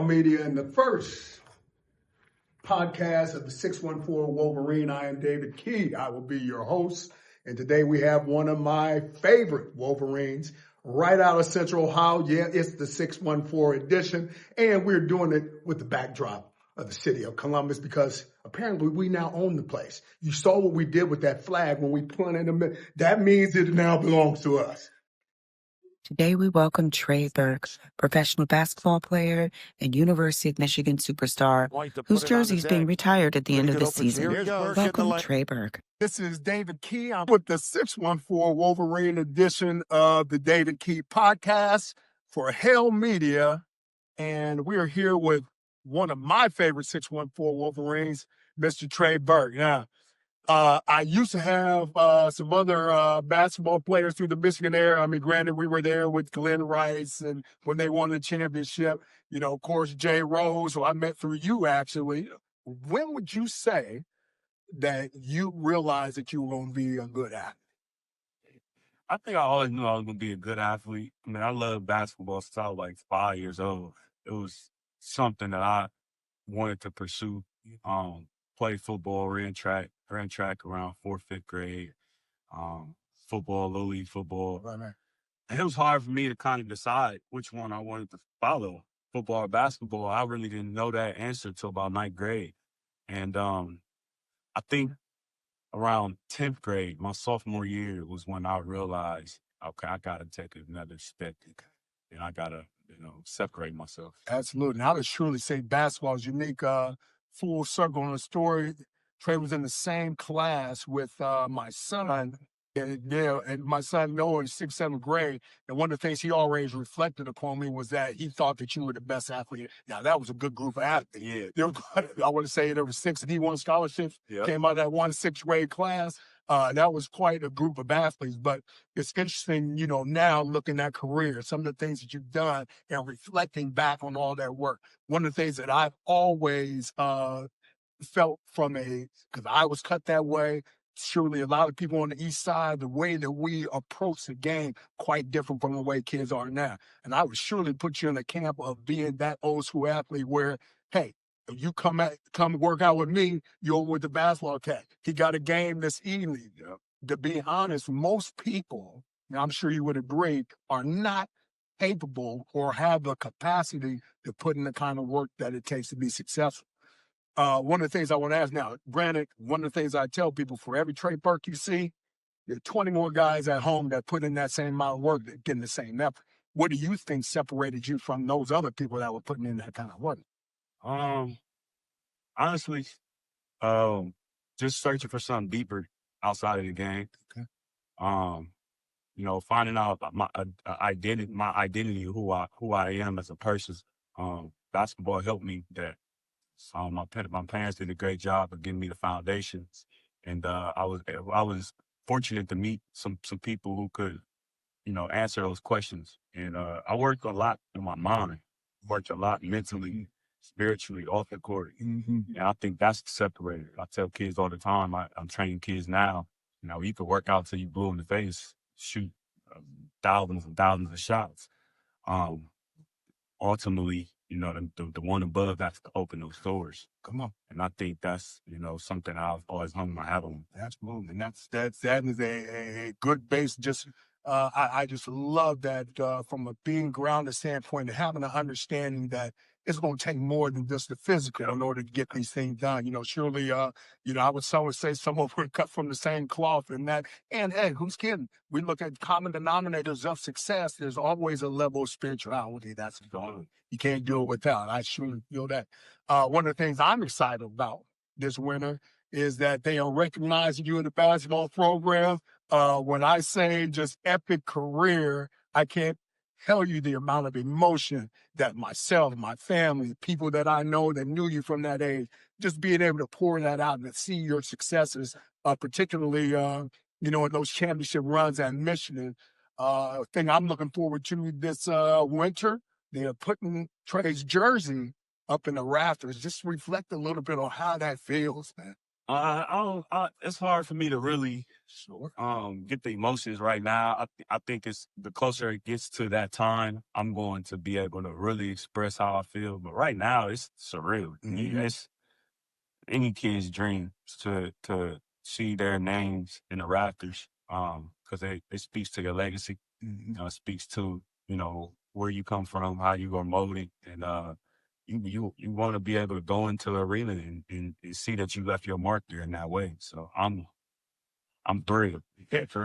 Media and the first podcast of the 614 Wolverine. I am David Key. I will be your host. And today we have one of my favorite Wolverines right out of Central Ohio. Yeah, it's the 614 edition. And we're doing it with the backdrop of the city of Columbus because apparently we now own the place. You saw what we did with that flag when we planted them. That means it now belongs to us. Today we welcome Trey Burke, professional basketball player and University of Michigan superstar, whose jersey is being retired at the end of the season. Welcome, Trey Burke. This is David Key. I'm with the 614 Wolverine edition of the David Key podcast for Hail Media. And we are here with one of my favorite 614 Wolverines, Mr. Trey Burke. Now, I used to have some other basketball players through the Michigan area. I mean, granted, we were there with Glenn Rice and when they won the championship, you know, of course, Jay Rose, who I met through you, actually. When would you say that you realized that you were going to be a good athlete? I think I always knew I was going to be a good athlete. I mean, I love basketball since I was like 5 years old. It was something that I wanted to pursue. Played football, ran track around 4th, 5th grade. Football, little league football. Right. And it was hard for me to kind of decide which one I wanted to follow, football or basketball. I really didn't know that answer till about 9th grade. And I think around 10th grade, my sophomore year, was when I realized, okay, I got to take another step. And I got to, separate myself. Absolutely. And I would surely say basketball is unique. Full circle on the story. Trey was in the same class with my son. And my son Noah in 6th, 7th grade. And one of the things he always reflected upon me was that he thought that you were the best athlete. Now, that was a good group of athletes. Yeah. I want to say there were 6 D1 scholarships. Yep. Came out of that 6th grade class. That was quite a group of athletes. But it's interesting, now looking at career, some of the things that you've done and reflecting back on all that work. One of the things that I've always felt because I was cut that way. Surely a lot of people on the east side, the way that we approach the game, quite different from the way kids are now. And I would surely put you in the camp of being that old school athlete where, hey, if you come work out with me, you're with the basketball cat. He got a game this evening. Yeah. To be honest, most people, and I'm sure you would agree, are not capable or have the capacity to put in the kind of work that it takes to be successful. One of the things I want to ask now, granted, one of the things I tell people, for every Trey Burke you see, there are 20 more guys at home that put in that same amount of work, that getting the same effort. What do you think separated you from those other people that were putting in that kind of work? Honestly, just searching for something deeper outside of the game. Okay. Finding out my identity, who I am as a person. Basketball helped me that. My parents did a great job of giving me the foundations, and I was fortunate to meet some people who could, answer those questions. And I worked a lot in my mind, worked a lot mentally, spiritually, off the court. Mm-hmm. And I think that's the separator. I tell kids all the time, I'm training kids now. You can work out till you blue in the face, shoot thousands and thousands of shots. Ultimately, the one above has to open those doors. Come on. And I think that's, something I've always hung my hat on. Absolutely. And that is a good base. I just love that from a being grounded standpoint, and having an understanding that it's going to take more than just the physical in order to get these things done. Surely, I would say some of we're cut from the same cloth and hey, who's kidding? We look at common denominators of success. There's always a level of spirituality that's gone. You can't do it without. I surely feel that. One of the things I'm excited about this winter is that they are recognizing you in the basketball program. When I say just epic career, I can't tell you the amount of emotion that myself, my family, people that I know that knew you from that age, just being able to pour that out and to see your successes, particularly, in those championship runs at Michigan. Thing I'm looking forward to this winter, they're putting Trey's jersey up in the rafters. Just reflect a little bit on how that feels, man. It's hard for me to really get the emotions right now. I think it's the closer it gets to that time, I'm going to be able to really express how I feel. But right now, it's surreal. It's any kid's dream to see their names in the rafters, because it speaks to your legacy. It speaks to where you come from, how you are molded, and you want to be able to go into the arena and see that you left your mark there in that way. So I'm thrilled. It's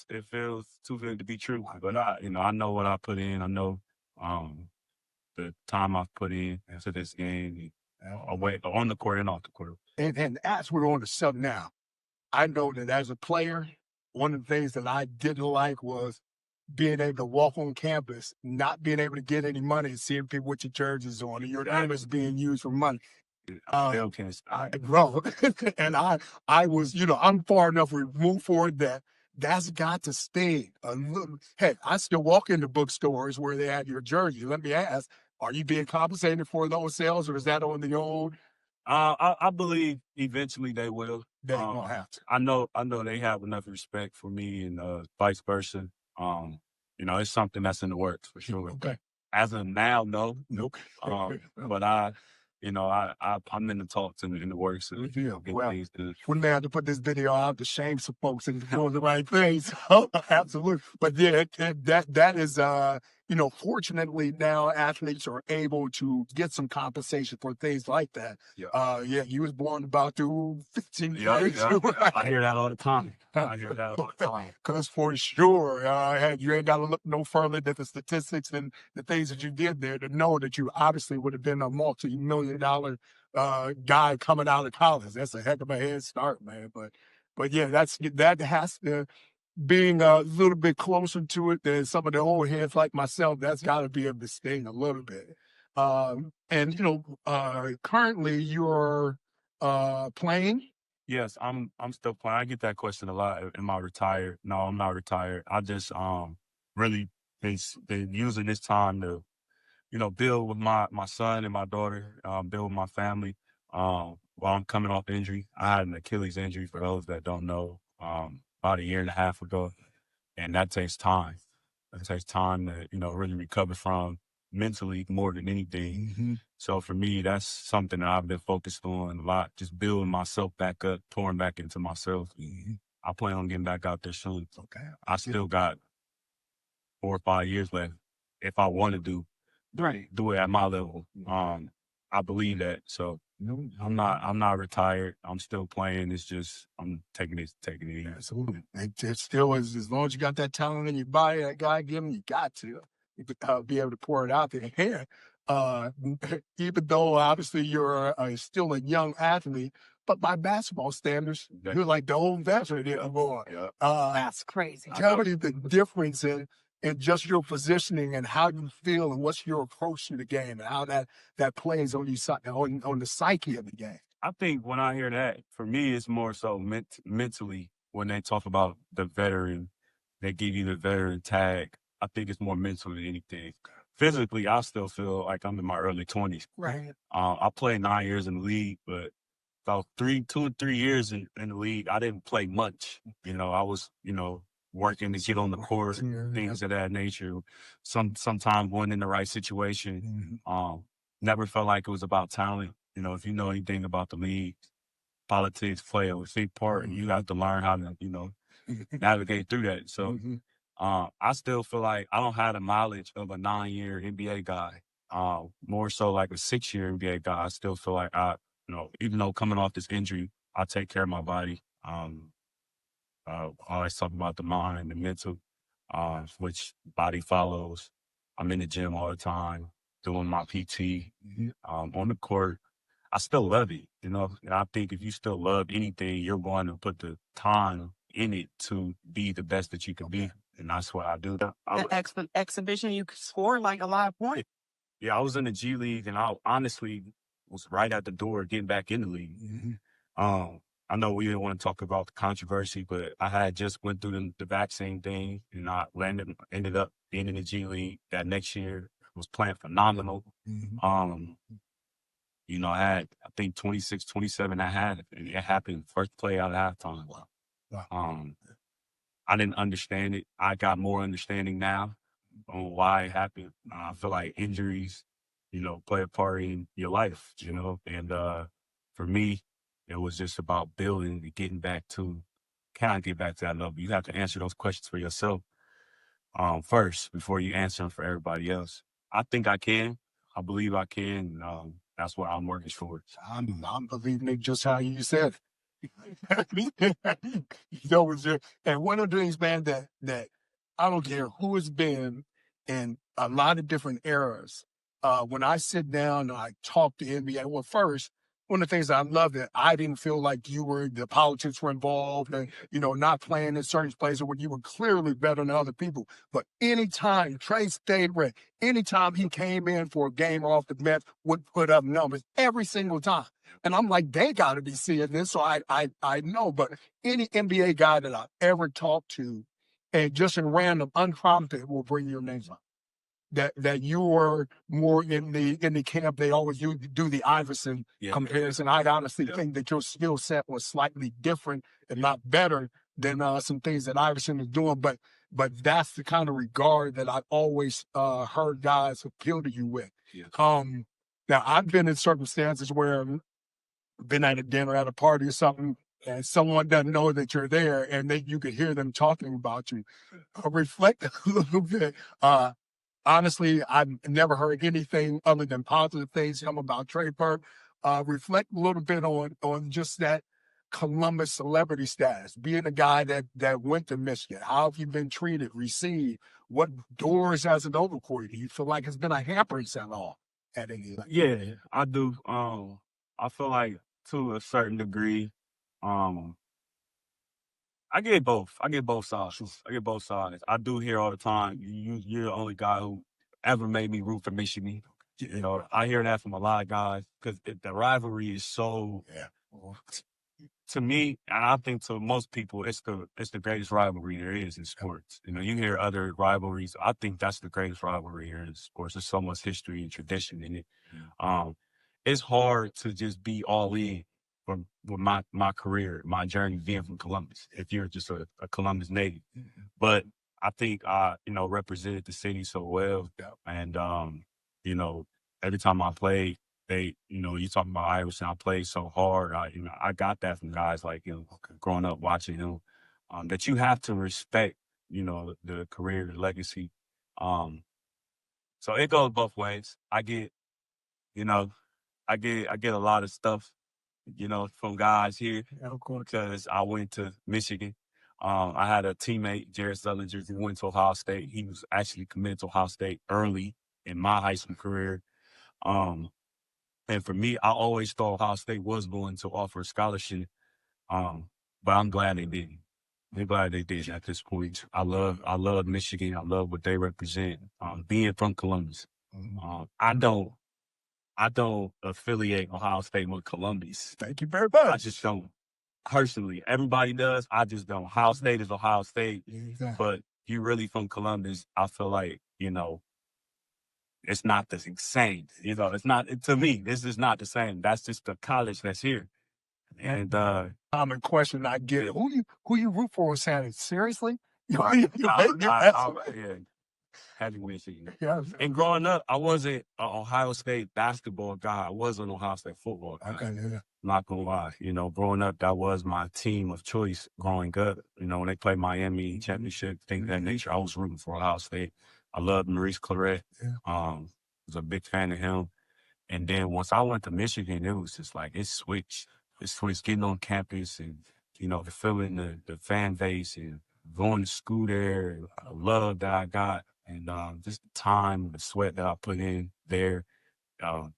it feels too good to be true. But I know what I put in. I know the time I've put in to this game, away on the court and off the court. And as we're on the sub now, I know that as a player, one of the things that I didn't like was being able to walk on campus, not being able to get any money, and seeing people with your jerseys on, and your name is being used for money. Still can't stop. Bro, and I was, I'm far enough removed for it that that's got to stay a little. Hey, I still walk into bookstores where they have your jersey. Let me ask, are you being compensated for those sales, or is that on the old? I believe eventually they will. They don't have to. I know they have enough respect for me and vice versa. It's something that's in the works for sure. Okay. As of now, no. Nope. But I'm in the talks and in the works. Well, we may have to put this video out to shame some folks into doing the right things. Absolutely. But yeah, that is, fortunately now athletes are able to get some compensation for things like that. Yeah. You was born about 15 years. Yeah. I hear that all the time. Because for sure, you ain't got to look no further than the statistics and the things that you did there to know that you obviously would have been a multi-million-dollar guy coming out of college. That's a heck of a head start, man. But yeah, that has to, being a little bit closer to it than some of the old heads like myself, that's got to be able to sting a little bit. Currently you're playing. Yes, I'm still playing. I get that question a lot. Am I retired? No, I'm not retired. I just really been using this time to build with my son and my daughter, build with my family. While I'm coming off injury, I had an Achilles injury for those that don't know, about a year and a half ago, and that takes time. It takes time to really recover from mentally more than anything. Mm-hmm. So for me, that's something that I've been focused on a lot, just building myself back up, pouring back into myself. Mm-hmm. I plan on getting back out there soon. Okay. I still got 4 or 5 years left if I want to do it at my level. I believe that. So I'm not retired. I'm still playing. It's just I'm taking it easy. Absolutely. It still is, as long as you got that talent in your body, that God given, you got to be able to pour it out there. Here, even though obviously you're still a young athlete, but by basketball standards, you're like the old veteran here, boy. That's crazy. Tell me the difference in just your positioning and how you feel and what's your approach to the game and how that plays on you on the psyche of the game. I think when I hear that, for me, it's more so mentally when they talk about the veteran, they give you the veteran tag. I think it's more mental than anything. Physically, I still feel like I'm in my early 20s. Right. I played 9 years in the league, but about 2 or 3 years in the league, I didn't play much. I was, working to get on the court, things of that nature. Sometimes going in the right situation. Never felt like it was about talent. If you know anything about the league, politics play a big part, and you have to learn how to, navigate through that. So I still feel like I don't have the mileage of a 9-year NBA guy. More so like a 6-year NBA guy. I still feel like even though coming off this injury, I take care of my body. I always talk about the mind and the mental, which body follows. I'm in the gym all the time, doing my PT. On the court, I still love it. And I think if you still love anything, you're going to put the time in it to be the best that you can be. And that's what I do. The exhibition, you scored like a lot of points. Yeah, I was in the G League, and I honestly was right at the door getting back in the league. I know we didn't want to talk about the controversy, but I had just went through the vaccine thing, and I ended up being in the G League that next year. Was playing phenomenal. I had think 26, 27, I had it. And it happened first play out of halftime. Wow. I didn't understand it. I got more understanding now on why it happened. I feel like injuries, play a part in your life, and for me, it was just about building and getting back to, can I get back to that level? You have to answer those questions for yourself first before you answer them for everybody else. I think I can. I believe I can. That's what I'm working towards. I'm believing it just how you said it. And one of the things, man, that I don't care who it's been in a lot of different eras. When I sit down and I talk to NBA, well, first, one of the things I love that I didn't feel like the politics were involved and, not playing in certain places where you were clearly better than other people. But anytime Trey stayed ready, anytime he came in for a game off the bench, would put up numbers every single time. And I'm like, they got to be seeing this. So I know, but any NBA guy that I've ever talked to, and just in random, unprompted, will bring your names up. That you were more in the camp. They always do the Iverson comparison. I honestly think that your skill set was slightly different and not better than some things that Iverson is doing. But that's the kind of regard that I've always heard guys appeal to you with. Now I've been in circumstances where I've been at a dinner, at a party or something, and someone doesn't know that you're there, and you could hear them talking about you. Reflect a little bit. Honestly, I've never heard anything other than positive things come about Trey Burke. Reflect a little bit on just that Columbus celebrity status, being a guy that went to Michigan. How have you been treated, received? What doors has it opened for you? Do you feel like it's been a hampering at all at any level? Yeah, I do. I feel like to a certain degree, I get both. I get both sides. I get both sides. I do hear all the time, you're the only guy who ever made me root for Michigan. I hear that from a lot of guys because the rivalry is so, to me, and I think to most people, it's the greatest rivalry there is in sports. You hear other rivalries. I think that's the greatest rivalry here in sports. There's so much history and tradition in it. It's hard to just be all in with my career, my journey being from Columbus, if you're just a Columbus native. But I think I, represented the city so well. And, every time I played, you talking about Iverson, I played so hard. I got that from guys like, growing up watching him, that you have to respect, the career, the legacy. So it goes both ways. I get a lot of stuff, from guys here because I went to Michigan. I had a teammate, Jared Sullinger, who went to Ohio State. He was actually committed to Ohio State early in my high school career. And for me, I always thought Ohio State was going to offer a scholarship. But I'm glad they didn't. I'm glad they did at this point. I love Michigan. I love what they represent. Being from Columbus. I don't affiliate Ohio State with Columbus. Thank you very much. I just don't. Personally, everybody does. I just don't. Ohio State is Ohio State. Exactly. But you really from Columbus, I feel like, it's not the same. It's not, to me, this is not the same. That's just the college that's here. And common question I get: who you root for, Sandy? Seriously? Had to Michigan. Yeah. And growing up, I wasn't an Ohio State basketball guy. I was an Ohio State football guy. Okay, yeah. Not gonna lie. Growing up, that was my team of choice growing up. When they played Miami championship, things of that nature, I was rooting for Ohio State. I loved Maurice Claret. Yeah. Was a big fan of him. And then once I went to Michigan, it was just like it switched. It switched getting on campus and, the feeling, the fan base and going to school there, the love that I got. And just the time, the sweat that I put in there,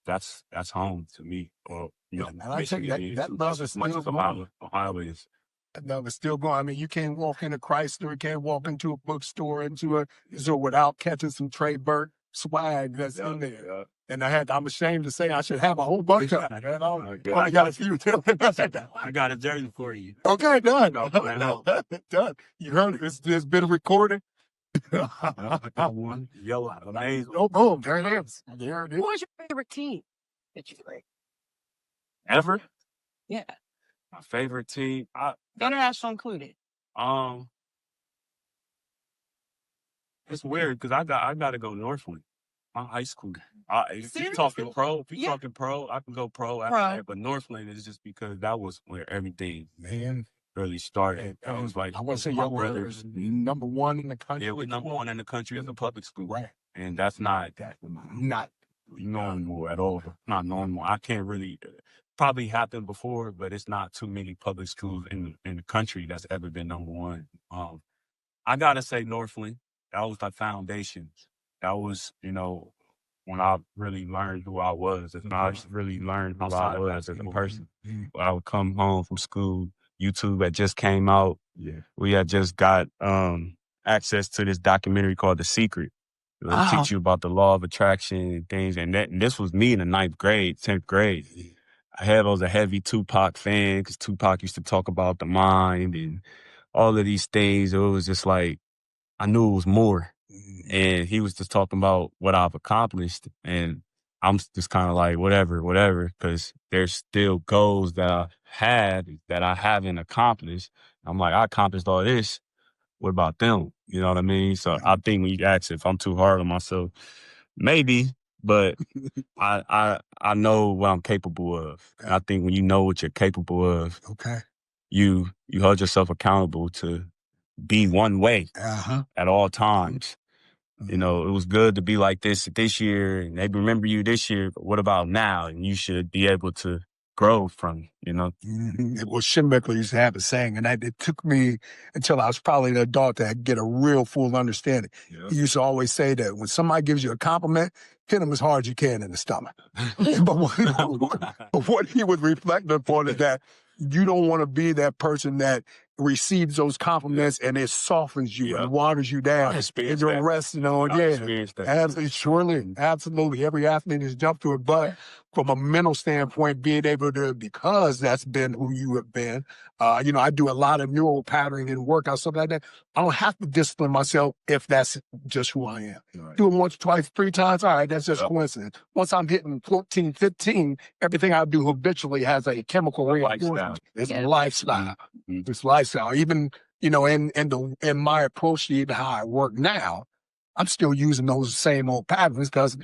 that's home to me. Or and I tell you that love is still going. Ohio is. That love is still going. I mean, you can't walk into Chrysler, you can't walk into a bookstore, without catching some Trey Burke swag that's in there. Yeah. And I'm ashamed to say I should have a whole bunch of it. I got a few. I got a jersey for you. Okay, done. No. Done. You heard it. It's been recorded. I got one. Yellow. Amazing. Oh, boom. There it is. There it is. Who was your favorite team that you played? Ever? Yeah. My favorite team? International included. Um, it's weird because I got to go Northland. My high school. If you talking pro, talking pro, I can go pro after that. But Northland is just because that was where everything really started. I was like, I want to say my y'all were brothers. #1 in the country. Yeah, we're #1 in the country as a public school. Right. And that's not Not normal at all. Not normal. I can't really probably happened before, but it's not too many public schools in the country that's ever been #1. I gotta say Northland. That was the foundation. That was, when I really learned who I was. If I really learned who I was as a person. I would come home from school. YouTube had just came out. Yeah. We had just got access to this documentary called The Secret. It'll teach you about the law of attraction and things. And this was me in the 9th grade, 10th grade. I was a heavy Tupac fan because Tupac used to talk about the mind and all of these things. It was just like, I knew it was more. And he was just talking about what I've accomplished. And I'm just kind of like, whatever, because there's still goals that I had that I haven't accomplished. I'm like, I accomplished all this. What about them? You know what I mean? So I think when you ask if I'm too hard on myself, maybe, but I know what I'm capable of. And I think when you know what you're capable of, you hold yourself accountable to be one way at all times. It was good to be like this year, and they remember you this year, but what about now? And you should be able to grow from, Well, Schembechler used to have a saying, and it took me until I was probably an adult to get a real full understanding. Yeah. He used to always say that when somebody gives you a compliment, hit them as hard as you can in the stomach. but what he would reflect upon is that you don't want to be that person that receives those compliments and it softens you and waters you down. And you're resting on, absolutely. Every athlete has jumped through it, but from a mental standpoint, being able to, because that's been who you have been, I do a lot of neural patterning and workouts, stuff like that. I don't have to discipline myself if that's just who I am. Right. Do it once, twice, 3 times, all right, that's just coincidence. Once I'm hitting 14, 15, everything I do habitually has a chemical reaction. It's a lifestyle. Mm-hmm. It's lifestyle. Even, in my approach to even how I work now, I'm still using those same old patterns because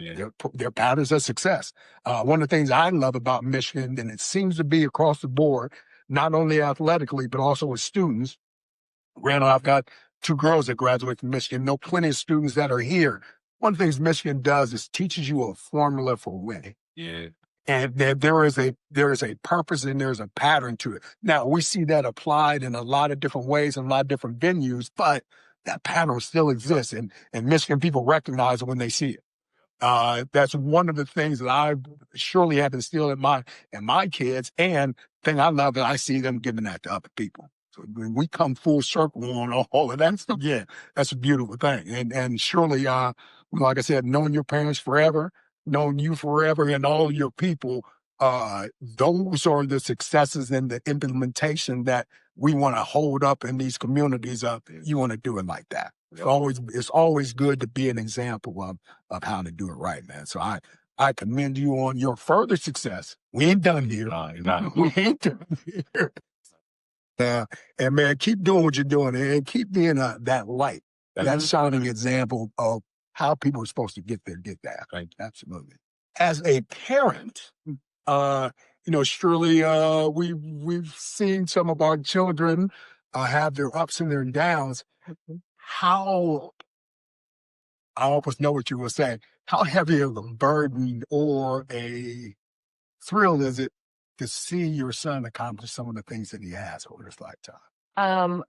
they're patterns of success. One of the things I love about Michigan, and it seems to be across the board, not only athletically, but also with students. Granted, I've got 2 girls that graduate from Michigan, know plenty of students that are here. One of the things Michigan does is teaches you a formula for winning. Yeah. And there is a purpose and there's a pattern to it. Now, we see that applied in a lot of different ways and a lot of different venues, but that pattern still exists, and Michigan people recognize it when they see it. That's one of the things that I surely have instilled in my kids, and thing I love that I see them giving that to other people. So when we come full circle on all of that stuff, that's a beautiful thing. And surely, like I said, knowing your parents forever, knowing you forever, and all your people, those are the successes and the implementation that we want to hold up in these communities. You want to do it like that. It's always good to be an example of how to do it right, man. So I commend you on your further success. We ain't done here. We ain't done here. And man, keep doing what you're doing and keep being that light, that shining example of how people are supposed to get there. Right. Absolutely. As a parent, surely we've seen some of our children have their ups and their downs. How, I almost know what you were saying, how heavy of a burden or a thrill is it to see your son accomplish some of the things that he has over his lifetime?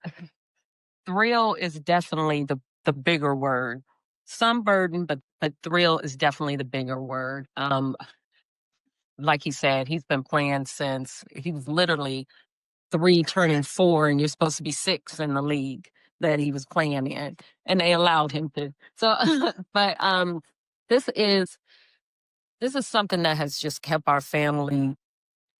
Thrill is definitely the bigger word. Some burden, but thrill is definitely the bigger word. Like he said, he's been playing since he was literally 3 turning 4, and you're supposed to be 6 in the league that he was playing in, and they allowed him to. So, but this is something that has just kept our family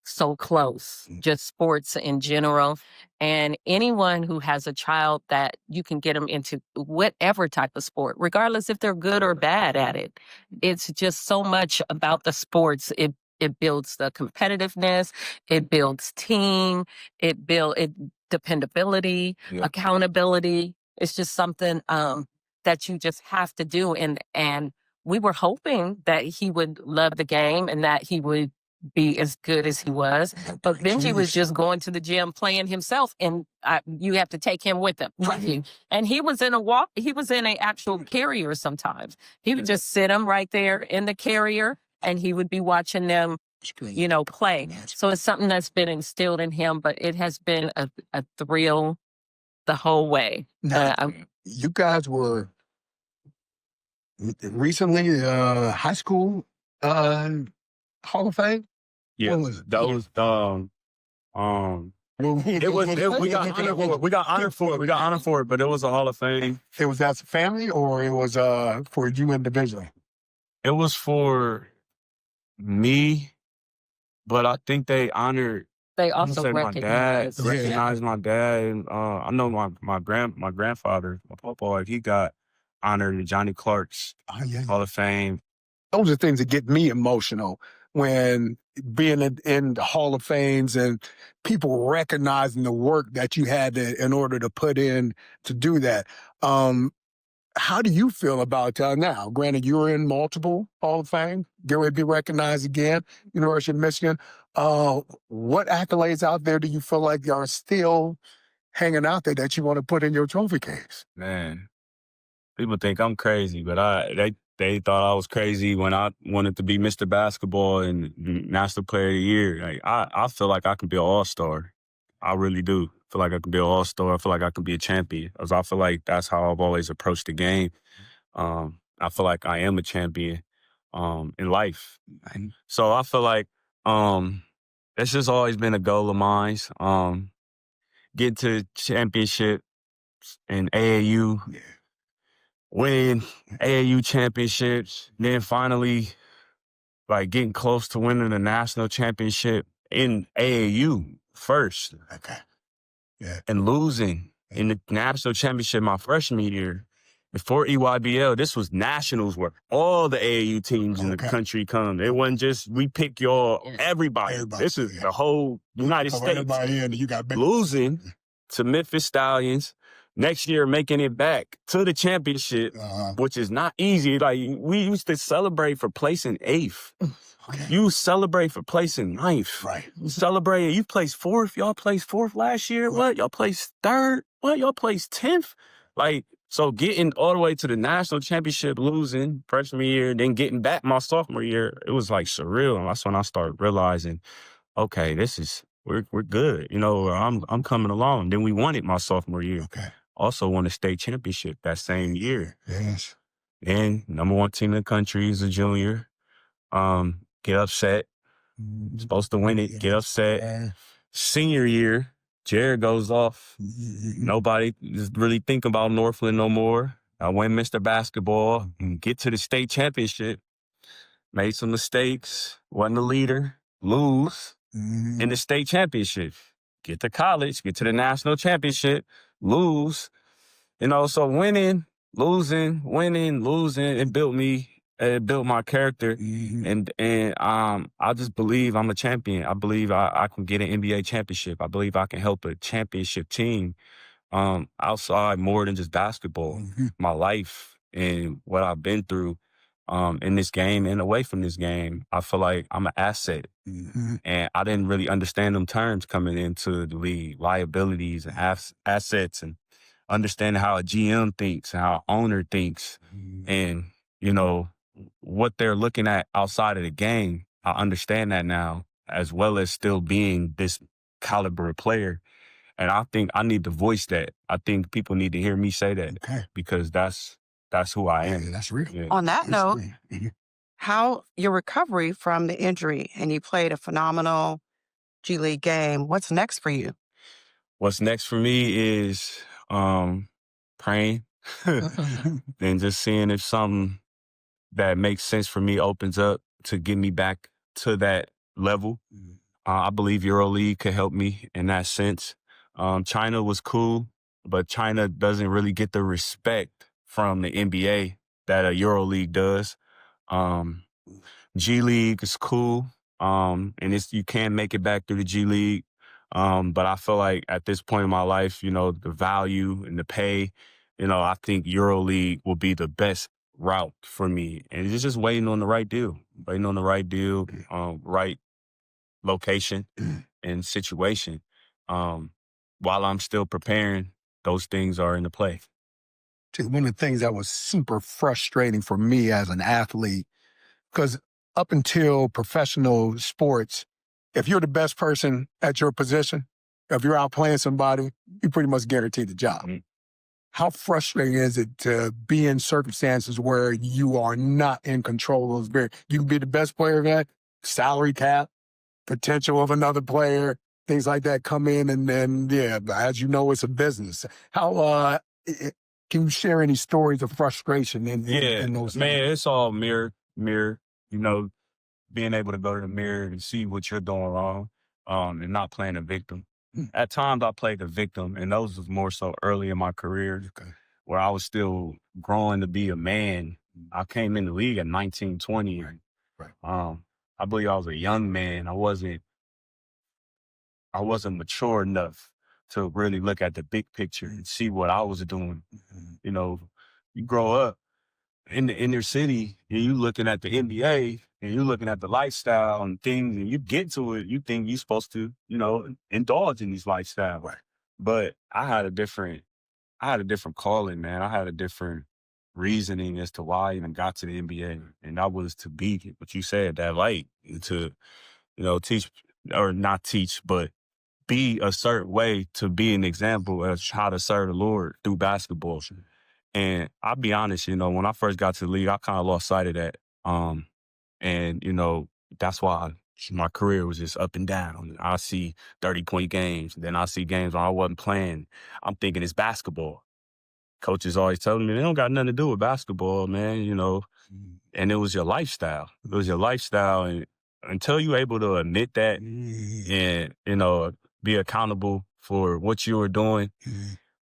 so close, just sports in general. And anyone who has a child that you can get them into whatever type of sport, regardless if they're good or bad at it, it's just so much about the sports. It builds the competitiveness. It builds team. It dependability, accountability. It's just something that you just have to do. And we were hoping that he would love the game and that he would be as good as he was. But Benji was just going to the gym playing himself, and you have to take him with him. Right. And he was in a actual carrier sometimes. He would just sit him right there in the carrier, and he would be watching them, play. So it's something that's been instilled in him, but it has been a thrill the whole way. Now, you guys were recently high school Hall of Fame? Yeah, What was it? that was we got honored for it, but it was a Hall of Fame. It was as a family, or it was for you individually? It was for me, but I think they honored. They also recognized my dad. And, I know my grandfather, my papa, he got honored in Johnny Clark's Hall of Fame. Those are things that get me emotional when being in the Hall of Fames and people recognizing the work that you had in order to put in to do that. How do you feel about now? Granted, you're in multiple Hall of Fame. Get ready to be recognized again, University of Michigan. What accolades out there do you feel like are still hanging out there that you want to put in your trophy case? Man, people think I'm crazy, but they thought I was crazy when I wanted to be Mr. Basketball and National Player of the Year. Like, I feel like I can be an all-star. I really do. I feel like I can be an all-star. I feel like I can be a champion. Because I feel like that's how I've always approached the game. I feel like I am a champion in life. So I feel like it's just always been a goal of mine. Get to championship in AAU. Yeah. Winning AAU championships, then finally, getting close to winning the national championship in AAU first. Okay. Yeah. And losing in the national championship my freshman year. Before EYBL, this was nationals where all the AAU teams in the country come. It wasn't just, we pick everybody. This is the whole United States. Everybody in, you got losing to Memphis Stallions. Next year, making it back to the championship, which is not easy. Like, we used to celebrate for placing 8th. Okay. You celebrate for placing 9th. Right. Celebrate, you placed 4th. Y'all placed 4th last year. What? Y'all placed 3rd. What? Y'all placed 10th. So getting all the way to the national championship, losing freshman year, then getting back my sophomore year, it was surreal. And that's when I started realizing, okay, we're good. I'm coming along. Then we won it my sophomore year. Okay. Also won a state championship that same year. Yes. And number 1 team in the country as a junior. Get upset. Supposed to win it. Get upset. Senior year, Jared goes off. Nobody is really thinking about Northland no more. I win Mr. Basketball and get to the state championship. Made some mistakes. Wasn't a leader. Lose in the state championship. Get to college. Get to the national championship. Lose. So winning, losing, winning, losing, it built me. It built my character, and I just believe I'm a champion. I believe I can get an NBA championship. I believe I can help a championship team outside more than just basketball. My life and what I've been through in this game and away from this game, I feel like I'm an asset. And I didn't really understand them terms coming into the league, liabilities and assets, and understanding how a GM thinks and how an owner thinks, and what they're looking at outside of the game. I understand that now, as well as still being this caliber player. And I think I need to voice that. I think people need to hear me say that because that's who I am. Yeah, that's real. Yeah. On that note, how your recovery from the injury, and you played a phenomenal G League game. What's next for you? What's next for me is praying and just seeing if something that makes sense for me opens up to get me back to that level. I believe EuroLeague could help me in that sense. China was cool, but China doesn't really get the respect from the NBA that a EuroLeague does. G League is cool. And you can make it back through the G League. But I feel like at this point in my life, the value and the pay, I think EuroLeague will be the best route for me. And it's just waiting on the right deal, right location and situation. While I'm still preparing, those things are in the play. One of the things that was super frustrating for me as an athlete, because up until professional sports, if you're the best person at your position, if you're out playing somebody, you pretty much guarantee the job. Mm-hmm. How frustrating is it to be in circumstances where you are not in control of those? You can be the best player of that, salary cap, potential of another player, things like that come in, and then, as you know, it's a business. How can you share any stories of frustration in those man, things? It's all mirror, being able to go to the mirror and see what you're doing wrong, and not playing a victim. At times I played the victim, and those was more so early in my career, where I was still growing to be a man. I came in the league at 19, 20. Right. I believe I was a young man. I wasn't mature enough to really look at the big picture and see what I was doing. Mm-hmm. You grow up in the inner city and you looking at the NBA and you looking at the lifestyle and things, and you get to it, you think you're supposed to, indulge in these lifestyles. Right. But I had a different calling, man. I had a different reasoning as to why I even got to the NBA. And that was to be what you said, that light, to, teach, or not teach, but be a certain way, to be an example of how to serve the Lord through basketball. And I'll be honest, when I first got to the league, I kind of lost sight of that. And that's why my career was just up and down. I see 30-point games, then I see games where I wasn't playing. I'm thinking it's basketball. Coaches always telling me, they don't got nothing to do with basketball, man, and it was your lifestyle. It was your lifestyle. And until you're able to admit that and, be accountable for what you were doing,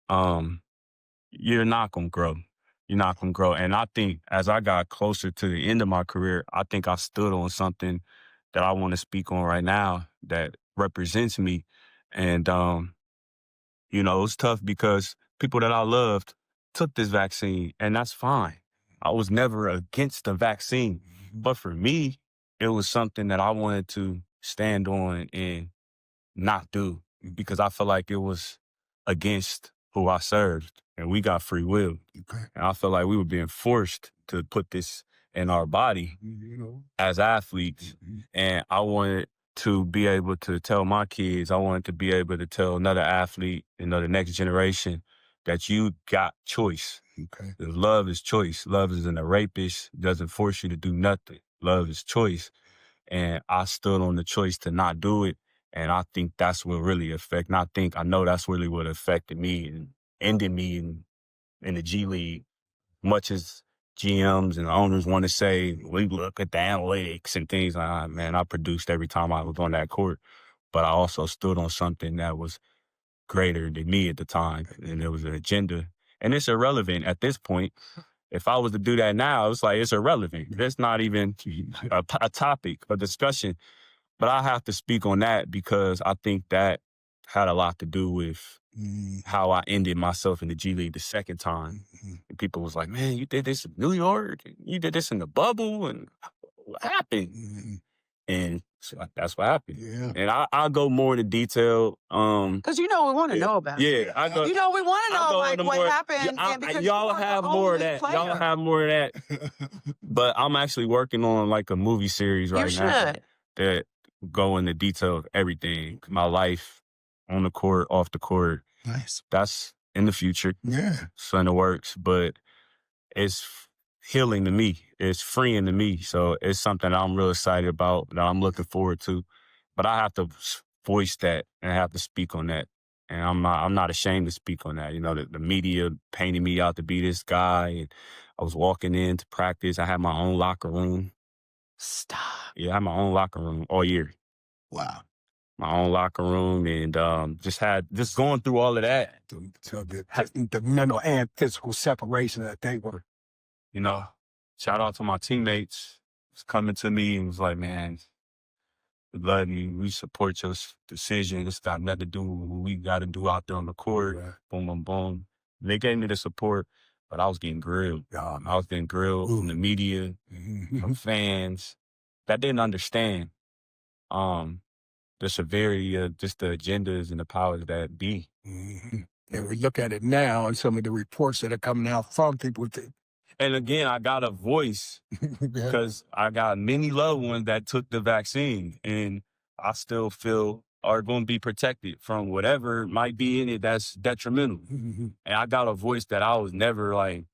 you're not going to grow. You're not going to grow. And I think as I got closer to the end of my career, I think I stood on something that I want to speak on right now that represents me. And, it was tough because people that I loved took this vaccine, and that's fine. I was never against the vaccine. But for me, it was something that I wanted to stand on and not do, because I felt like it was against who I served, and we got free will. Okay. And I felt like we were being forced to put this in our body as athletes. Mm-hmm. And I wanted to be able to tell my kids, I wanted to be able to tell another athlete, the next generation, that you got choice. Okay. Love is choice. Love isn't a rapist, doesn't force you to do nothing. Love is choice. And I stood on the choice to not do it. And I think that's what really I know that's really what affected me and ended me in the G League. Much as GMs and owners want to say, we look at the analytics and things, man, I produced every time I was on that court. But I also stood on something that was greater than me at the time. And it was an agenda. And it's irrelevant at this point. If I was to do that now, it's irrelevant. It's not even a topic, a discussion. But I have to speak on that because I think that had a lot to do with how I ended myself in the G League the second time. And people was like, man, you did this in New York, you did this in the bubble, and what happened? And so that's what happened. Yeah. And I'll go more into detail. Because we want to know about it. Yeah. We want to know what happened. And y'all have more of that. Y'all have more of that. But I'm actually working on like a movie series right now that go into detail of everything. My life on the court, off the court. Nice. That's in the future. Yeah. So in the works. But it's healing to me. It's freeing to me. So it's something that I'm real excited about, that I'm looking forward to. But I have to voice that and I have to speak on that. And I'm not ashamed to speak on that. The media painted me out to be this guy. And I was walking into practice. I had my own locker room. Stop. Yeah, I had my own locker room all year. Wow. My own locker room, and just going through all of that. The mental and physical separation that they were. Shout out to my teammates. Was coming to me and was like, man, love you. We support your decision. It's got nothing to do with what we got to do out there on the court. Right. Boom, boom, boom. They gave me the support, but I was getting grilled. Yeah, I was getting grilled from the media, from fans that didn't understand the severity of just the agendas and the powers that be. And we look at it now and some of the reports that are coming out from people. And again, I got a voice because I got many loved ones that took the vaccine, and I still feel are going to be protected from whatever might be in it that's detrimental. And I got a voice that I was never like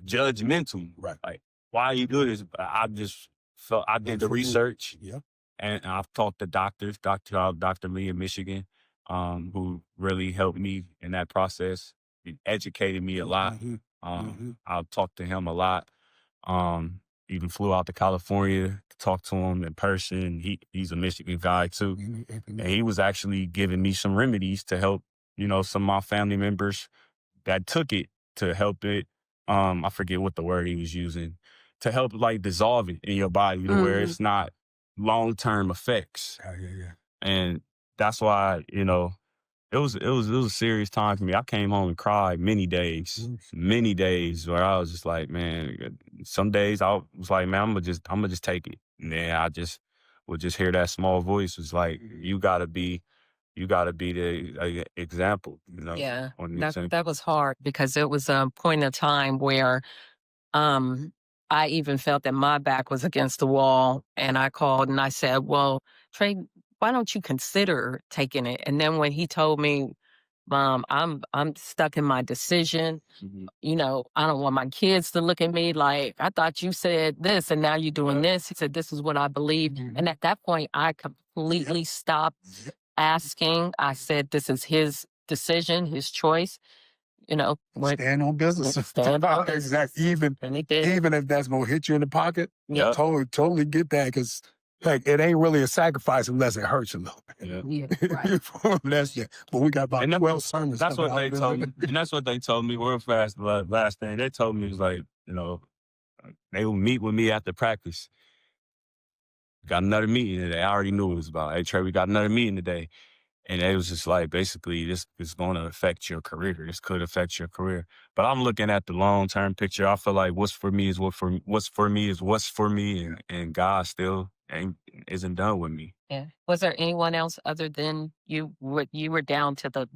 judgmental. Right. Like, why you do this? I just felt I did the research. Yeah. And I've talked to doctors, Dr. Lee in Michigan, who really helped me in that process. He educated me a lot. I've talked to him a lot. Even flew out to California to talk to him in person. He's a Michigan guy too. And he was actually giving me some remedies to help, some of my family members that took it to help it. I forget what the word he was using, to help like dissolve it in your body to where it's not long-term effects. Yeah. And that's why, it was a serious time for me. I came home and cried many days where I was just like, man, some days I was like, man, I'm gonna just take it. And then I just would just hear that small voice. It's like, you gotta be the example, Yeah, on the example. that was hard because it was a point in time where I even felt that my back was against the wall, and I called and I said, well, Trey, why don't you consider taking it? And then when he told me, Mom, I'm stuck in my decision. I don't want my kids to look at me like, I thought you said this and now you're doing this. He said, this is what I believe. And at that point, I completely stopped asking. I said, this is his decision, his choice. Stand on business. Stand on business. Exactly. Even if that's gonna hit you in the pocket, Yeah. totally get that, because like it ain't really a sacrifice unless it hurts a little bit. Yeah, right. But we got about 12 sermons. That's what they told me. And that's what they told me real fast. The last thing they told me was like, they would meet with me after practice. Got another meeting today. I already knew what it was about. Hey, Trey, we got another meeting today. And it was just like, basically, this is going to affect your career. This could affect your career. But I'm looking at the long-term picture. I feel like what's for me is what's for me, and God still isn't done with me. Yeah. Was there anyone else other than you? You were down to the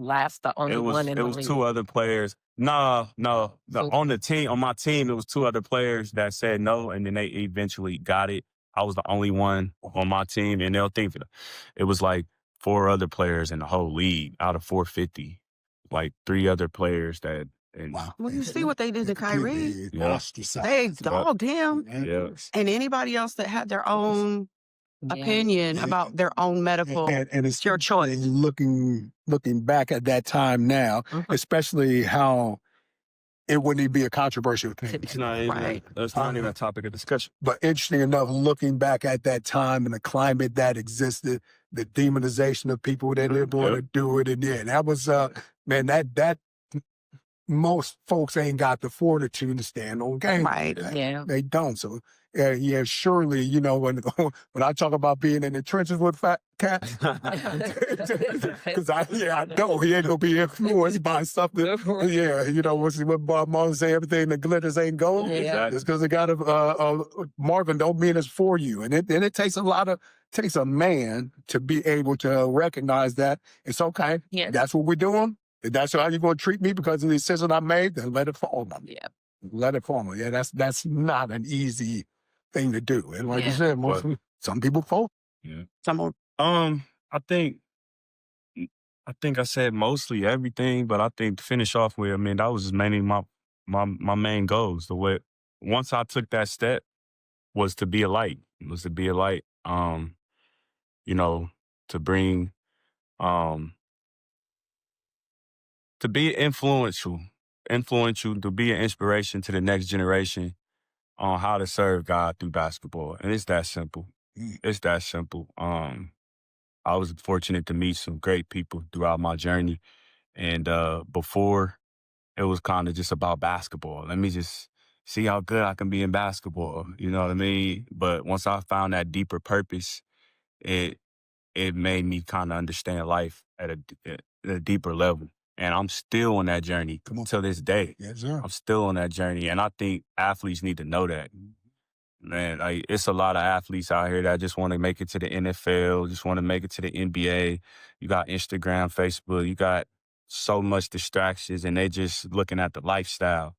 only one in the league? It was two other players. No. On my team, it was two other players that said no, and then they eventually got it. I was the only one on my team, and they'll think it was like 4 other players in the whole league out of 450, like 3 other players that. And Wow. Well, you see what they did to Kyrie. Yeah. They dogged him. Yeah. And anybody else that had their own opinion about their own medical, and it's your choice. Looking back at that time now, especially how it wouldn't even be a controversial thing. It's not even, that's not even a topic of discussion. But interesting enough, looking back at that time and the climate that existed, the demonization of people that didn't want to do it, and that was man, that most folks ain't got the fortitude to stand on game. Right. Yeah. They don't. So surely, when I talk about being in the trenches with fat cats, because I know he ain't gonna be influenced by something. What Bob Marley say, everything that glitters ain't gold. Yeah. It's because it got a Marvin don't mean it's for you, and it takes takes a man to be able to recognize that it's okay. Yeah. That's what we're doing. If that's how you're going to treat me because of the decision I made, then let it fall. Yeah. Let it fall. Yeah, that's not an easy thing to do. And like you said, some people fall. Yeah. I think I said mostly everything, but I think to finish off with, that was just mainly my main goals. Once I took that step was to be a light. To bring to be influential, to be an inspiration to the next generation on how to serve God through basketball. And it's that simple. It's that simple. I was fortunate to meet some great people throughout my journey. And before, it was kind of just about basketball. Let me just see how good I can be in basketball. You know what I mean? But once I found that deeper purpose, it it made me kind of understand life at a deeper level. And I'm still on that journey to this day. Yes, sir. I'm still on that journey. And I think athletes need to know that. Man, like, it's a lot of athletes out here that just want to make it to the NFL, just want to make it to the NBA. You got Instagram, Facebook, you got so much distractions, and they just looking at the lifestyle,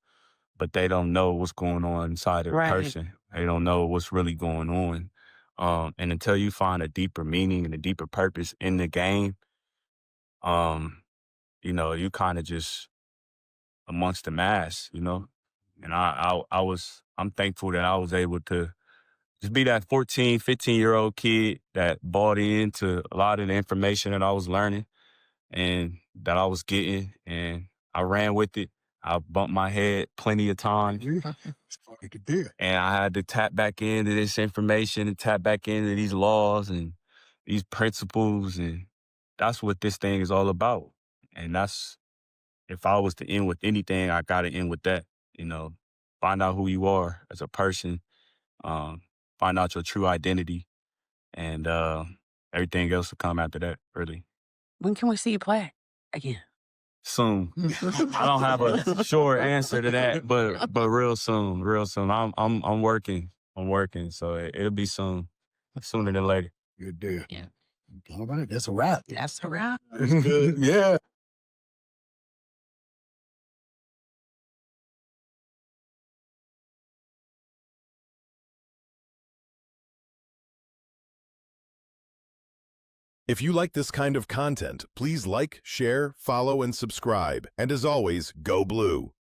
but they don't know what's going on inside of the person. They don't know what's really going on. And until you find a deeper meaning and a deeper purpose in the game, you know, you kind of just amongst the mass, you know. And I'm thankful that I was able to just be that 14, 15-year-old kid that bought into a lot of the information that I was learning and that I was getting, and I ran with it. I bumped my head plenty of times. And I had to tap back into this information and tap back into these laws and these principles, and that's what this thing is all about. And that's, if I was to end with anything, I got to end with that, you know. Find out who you are as a person, find out your true identity, and everything else will come after that, really. When can we see you play again? Soon. I don't have a short answer to that, but real soon, real soon. I'm working, so it'll be soon, sooner than later. Good deal. Yeah. All right, that's a wrap. That's a wrap. That's good. Yeah. If you like this kind of content, please like, share, follow, and subscribe. And as always, go blue.